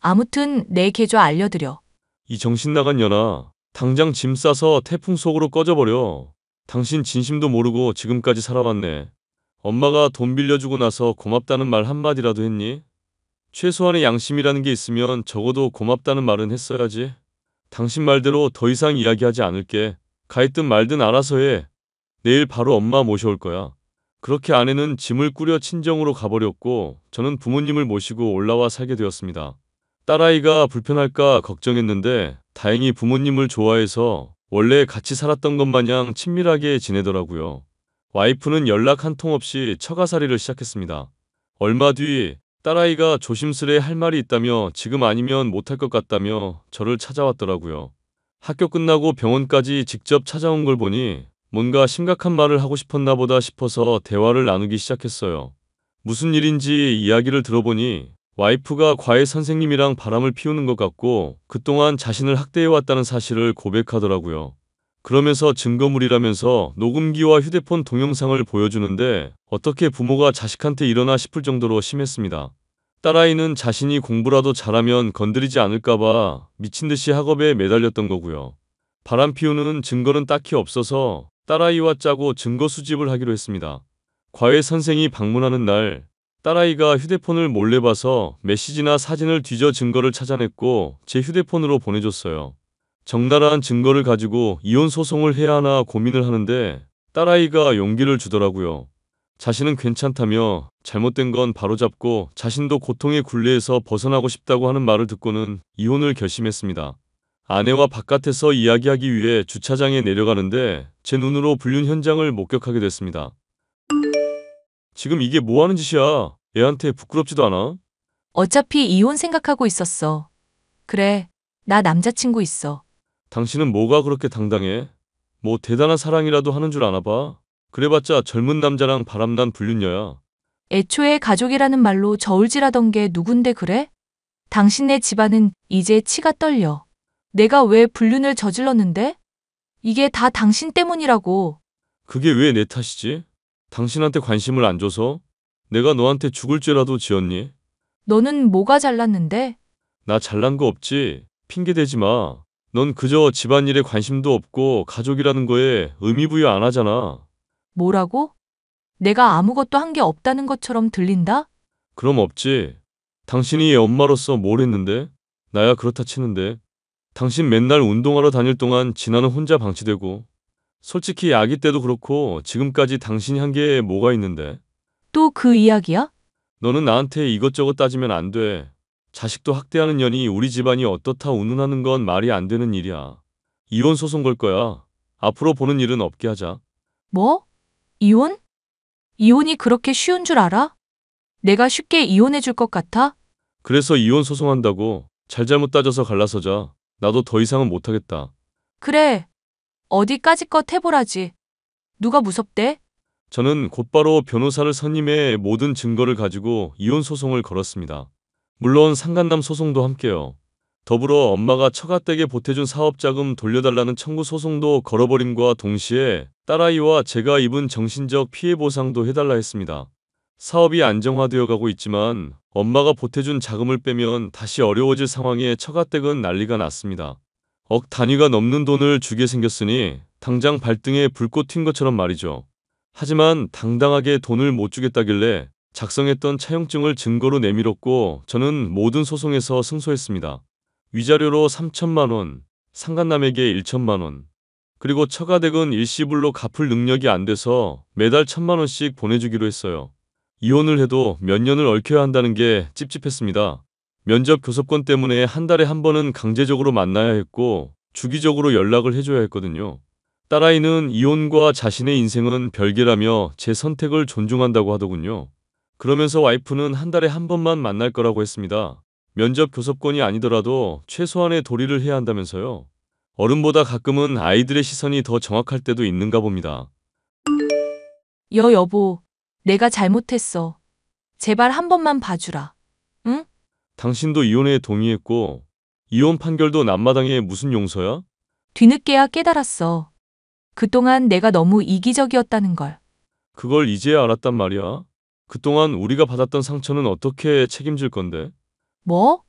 아무튼 내 계좌 알려드려. 이 정신 나간 년아. 당장 짐 싸서 태풍 속으로 꺼져버려. 당신 진심도 모르고 지금까지 살아왔네. 엄마가 돈 빌려주고 나서 고맙다는 말 한마디라도 했니? 최소한의 양심이라는 게 있으면 적어도 고맙다는 말은 했어야지. 당신 말대로 더 이상 이야기하지 않을게. 가 있든 말든 알아서 해. 내일 바로 엄마 모셔올 거야. 그렇게 아내는 짐을 꾸려 친정으로 가버렸고 저는 부모님을 모시고 올라와 살게 되었습니다. 딸아이가 불편할까 걱정했는데 다행히 부모님을 좋아해서 원래 같이 살았던 것 마냥 친밀하게 지내더라고요. 와이프는 연락 한 통 없이 처가살이를 시작했습니다. 얼마 뒤 딸아이가 조심스레 할 말이 있다며 지금 아니면 못할 것 같다며 저를 찾아왔더라고요. 학교 끝나고 병원까지 직접 찾아온 걸 보니 뭔가 심각한 말을 하고 싶었나 보다 싶어서 대화를 나누기 시작했어요. 무슨 일인지 이야기를 들어보니 와이프가 과외 선생님이랑 바람을 피우는 것 같고 그동안 자신을 학대해왔다는 사실을 고백하더라고요. 그러면서 증거물이라면서 녹음기와 휴대폰 동영상을 보여주는데 어떻게 부모가 자식한테 이러나 싶을 정도로 심했습니다. 딸아이는 자신이 공부라도 잘하면 건드리지 않을까봐 미친듯이 학업에 매달렸던 거고요. 바람 피우는 증거는 딱히 없어서 딸아이와 짜고 증거 수집을 하기로 했습니다. 과외 선생이 방문하는 날 딸아이가 휴대폰을 몰래 봐서 메시지나 사진을 뒤져 증거를 찾아냈고 제 휴대폰으로 보내줬어요. 적나라한 증거를 가지고 이혼 소송을 해야 하나 고민을 하는데 딸아이가 용기를 주더라고요. 자신은 괜찮다며 잘못된 건 바로잡고 자신도 고통의 굴레에서 벗어나고 싶다고 하는 말을 듣고는 이혼을 결심했습니다. 아내와 바깥에서 이야기하기 위해 주차장에 내려가는데 제 눈으로 불륜 현장을 목격하게 됐습니다. 지금 이게 뭐 하는 짓이야? 애한테 부끄럽지도 않아? 어차피 이혼 생각하고 있었어. 그래, 나 남자친구 있어. 당신은 뭐가 그렇게 당당해? 뭐 대단한 사랑이라도 하는 줄 아나 봐. 그래봤자 젊은 남자랑 바람난 불륜녀야. 애초에 가족이라는 말로 저울질하던 게 누군데 그래? 당신네 집안은 이제 치가 떨려. 내가 왜 불륜을 저질렀는데? 이게 다 당신 때문이라고. 그게 왜 내 탓이지? 당신한테 관심을 안 줘서? 내가 너한테 죽을 죄라도 지었니? 너는 뭐가 잘났는데? 나 잘난 거 없지. 핑계 대지 마. 넌 그저 집안일에 관심도 없고 가족이라는 거에 의미 부여 안 하잖아. 뭐라고? 내가 아무것도 한 게 없다는 것처럼 들린다? 그럼 없지. 당신이 애 엄마로서 뭘 했는데? 나야 그렇다 치는데. 당신 맨날 운동하러 다닐 동안 진아는 혼자 방치되고. 솔직히 아기 때도 그렇고 지금까지 당신이 한 게 뭐가 있는데? 또 그 이야기야? 너는 나한테 이것저것 따지면 안 돼. 자식도 학대하는 년이 우리 집안이 어떻다 운운하는 건 말이 안 되는 일이야. 이혼 소송 걸 거야. 앞으로 보는 일은 없게 하자. 뭐? 이혼? 이혼이 그렇게 쉬운 줄 알아? 내가 쉽게 이혼해 줄 것 같아? 그래서 이혼 소송한다고. 잘잘못 따져서 갈라서자. 나도 더 이상은 못하겠다. 그래. 어디까지껏 해보라지. 누가 무섭대? 저는 곧바로 변호사를 선임해 모든 증거를 가지고 이혼 소송을 걸었습니다. 물론 상간남 소송도 함께요. 더불어 엄마가 처가댁에 보태준 사업자금 돌려달라는 청구 소송도 걸어버림과 동시에 딸아이와 제가 입은 정신적 피해 보상도 해달라 했습니다. 사업이 안정화되어 가고 있지만 엄마가 보태준 자금을 빼면 다시 어려워질 상황에 처가댁은 난리가 났습니다. 억 단위가 넘는 돈을 주게 생겼으니 당장 발등에 불꽃 튄 것처럼 말이죠. 하지만 당당하게 돈을 못 주겠다길래 작성했던 차용증을 증거로 내밀었고 저는 모든 소송에서 승소했습니다. 위자료로 3천만 원, 상간남에게 1천만 원, 그리고 처가댁은 일시불로 갚을 능력이 안 돼서 매달 1천만 원씩 보내주기로 했어요. 이혼을 해도 몇 년을 얽혀야 한다는 게 찝찝했습니다. 면접 교섭권 때문에 한 달에 한 번은 강제적으로 만나야 했고 주기적으로 연락을 해줘야 했거든요. 딸아이는 이혼과 자신의 인생은 별개라며 제 선택을 존중한다고 하더군요. 그러면서 와이프는 한 달에 한 번만 만날 거라고 했습니다. 면접 교섭권이 아니더라도 최소한의 도리를 해야 한다면서요. 어른보다 가끔은 아이들의 시선이 더 정확할 때도 있는가 봅니다. 여보, 내가 잘못했어. 제발 한 번만 봐주라. 응? 당신도 이혼에 동의했고 이혼 판결도 남마당에 무슨 용서야? 뒤늦게야 깨달았어. 그동안 내가 너무 이기적이었다는 걸. 그걸 이제야 알았단 말이야. 그동안 우리가 받았던 상처는 어떻게 책임질 건데? 뭐?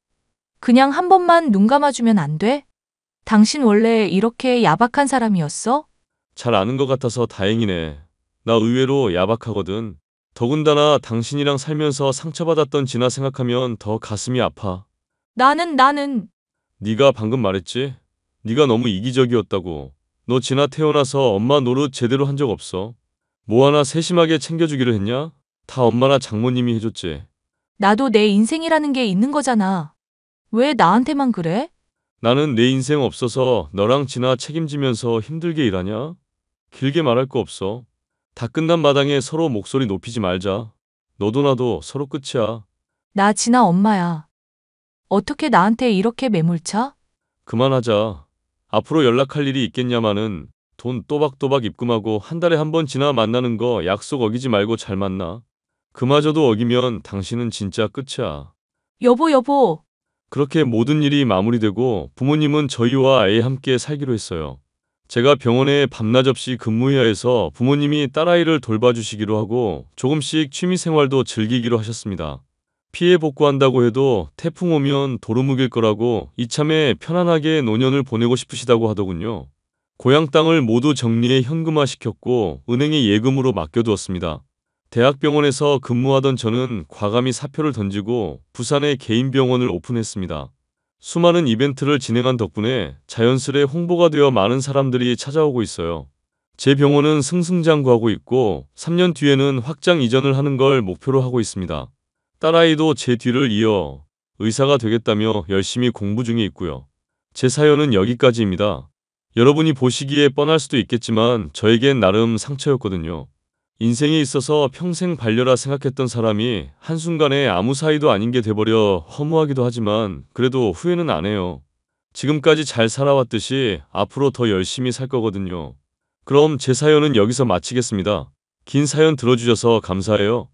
그냥 한 번만 눈 감아주면 안 돼? 당신 원래 이렇게 야박한 사람이었어? 잘 아는 것 같아서 다행이네. 나 의외로 야박하거든. 더군다나 당신이랑 살면서 상처받았던 진아 생각하면 더 가슴이 아파. 나는 네가 방금 말했지? 네가 너무 이기적이었다고. 너 진아 태어나서 엄마 노릇 제대로 한 적 없어. 뭐 하나 세심하게 챙겨주기를 했냐? 다 엄마나 장모님이 해줬지. 나도 내 인생이라는 게 있는 거잖아. 왜 나한테만 그래? 나는 내 인생 없어서 너랑 지나 책임지면서 힘들게 일하냐? 길게 말할 거 없어. 다 끝난 마당에 서로 목소리 높이지 말자. 너도 나도 서로 끝이야. 나 진아 엄마야. 어떻게 나한테 이렇게 매몰차? 그만하자. 앞으로 연락할 일이 있겠냐마는 돈 또박또박 입금하고 한 달에 한 번 지나 만나는 거 약속 어기지 말고 잘 만나. 그마저도 어기면 당신은 진짜 끝이야. 여보. 그렇게 모든 일이 마무리되고 부모님은 저희와 아예 함께 살기로 했어요. 제가 병원에 밤낮 없이 근무해야 해서 부모님이 딸아이를 돌봐주시기로 하고 조금씩 취미생활도 즐기기로 하셨습니다. 피해 복구한다고 해도 태풍 오면 도루묵일 거라고 이참에 편안하게 노년을 보내고 싶으시다고 하더군요. 고향 땅을 모두 정리해 현금화시켰고 은행에 예금으로 맡겨두었습니다. 대학병원에서 근무하던 저는 과감히 사표를 던지고 부산에 개인 병원을 오픈했습니다. 수많은 이벤트를 진행한 덕분에 자연스레 홍보가 되어 많은 사람들이 찾아오고 있어요. 제 병원은 승승장구하고 있고 3년 뒤에는 확장 이전을 하는 걸 목표로 하고 있습니다. 딸아이도 제 뒤를 이어 의사가 되겠다며 열심히 공부 중에 있고요. 제 사연은 여기까지입니다. 여러분이 보시기에 뻔할 수도 있겠지만 저에겐 나름 상처였거든요. 인생에 있어서 평생 반려라 생각했던 사람이 한순간에 아무 사이도 아닌 게 돼버려 허무하기도 하지만 그래도 후회는 안 해요. 지금까지 잘 살아왔듯이 앞으로 더 열심히 살 거거든요. 그럼 제 사연은 여기서 마치겠습니다. 긴 사연 들어주셔서 감사해요.